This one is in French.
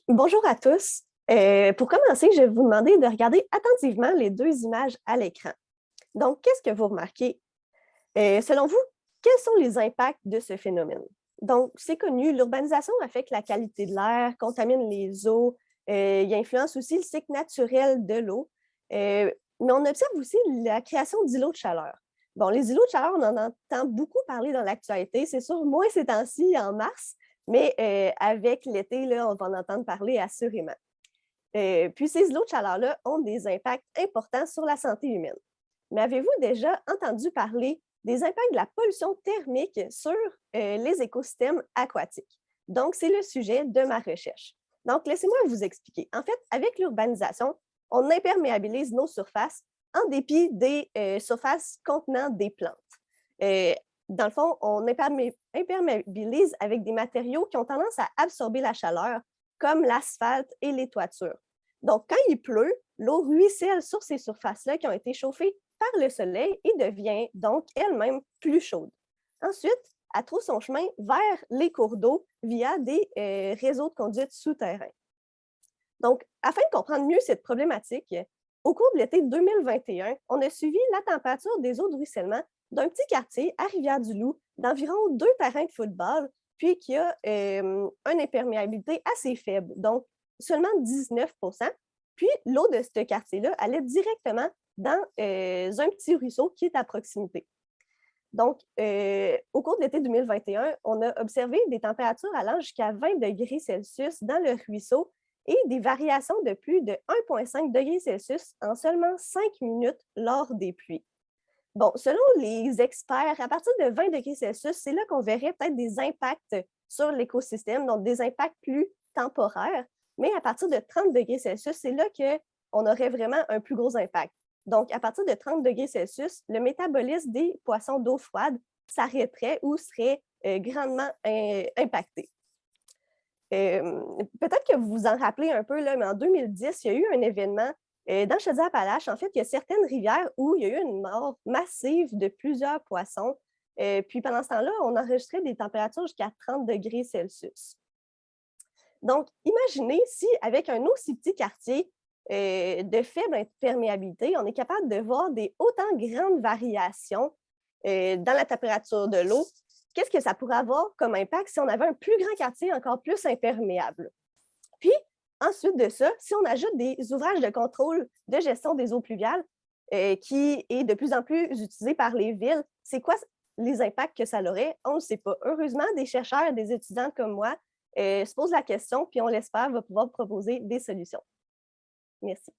Bonjour à tous. Pour commencer, je vais vous demander de regarder attentivement les deux images à l'écran. Donc, qu'est-ce que vous remarquez? Selon vous, quels sont les impacts de ce phénomène? Donc, c'est connu, l'urbanisation affecte la qualité de l'air, contamine les eaux, il influence aussi le cycle naturel de l'eau, mais on observe aussi la création d'îlots de chaleur. Bon, les îlots de chaleur, on en entend beaucoup parler dans l'actualité, c'est sûr, moins ces temps-ci, en mars, mais avec l'été, là, on va en entendre parler assurément. Puis ces îlots de chaleur-là ont des impacts importants sur la santé humaine. Mais avez-vous déjà entendu parler des impacts de la pollution thermique sur les écosystèmes aquatiques? Donc, c'est le sujet de ma recherche. Donc, laissez-moi vous expliquer. En fait, avec l'urbanisation, on imperméabilise nos surfaces en dépit des surfaces contenant des plantes. Euh, Dans le fond, on imperméabilise avec des matériaux qui ont tendance à absorber la chaleur, comme l'asphalte et les toitures. Donc, quand il pleut, l'eau ruisselle sur ces surfaces-là qui ont été chauffées par le soleil et devient donc elle-même plus chaude. Ensuite, elle trouve son chemin vers les cours d'eau via des réseaux de conduite souterrains. Donc, afin de comprendre mieux cette problématique, au cours de l'été 2021, on a suivi la température des eaux de ruissellement d'un petit quartier à Rivière-du-Loup d'environ 2 terrains de football, puis qui a une imperméabilité assez faible, donc seulement 19. Puis l'eau de ce quartier-là allait directement dans un petit ruisseau qui est à proximité. Donc, au cours de l'été 2021, on a observé des températures allant jusqu'à 20 degrés Celsius dans le ruisseau et des variations de plus de 1,5 degrés Celsius en seulement 5 minutes lors des pluies. Bon, selon les experts, à partir de 20 degrés Celsius, c'est là qu'on verrait peut-être des impacts sur l'écosystème, donc des impacts plus temporaires. Mais à partir de 30 degrés Celsius, c'est là qu'on aurait vraiment un plus gros impact. Donc, à partir de 30 degrés Celsius, le métabolisme des poissons d'eau froide s'arrêterait ou serait grandement impacté. Peut-être que vous vous en rappelez un peu, là, mais en 2010, il y a eu un événement dans Chaudière-Appalaches. En fait, il y a certaines rivières où il y a eu une mort massive de plusieurs poissons. Puis pendant ce temps-là, on enregistrait des températures jusqu'à 30 degrés Celsius. Donc, imaginez si, avec un aussi petit quartier de faible imperméabilité, on est capable de voir des autant grandes variations dans la température de l'eau. Qu'est-ce que ça pourrait avoir comme impact si on avait un plus grand quartier encore plus imperméable? Puis, ensuite de ça, si on ajoute des ouvrages de contrôle de gestion des eaux pluviales qui est de plus en plus utilisé par les villes, c'est quoi les impacts que ça aurait? On ne sait pas. Heureusement, des chercheurs et des étudiants comme moi se posent la question, puis on l'espère, va pouvoir proposer des solutions. Merci.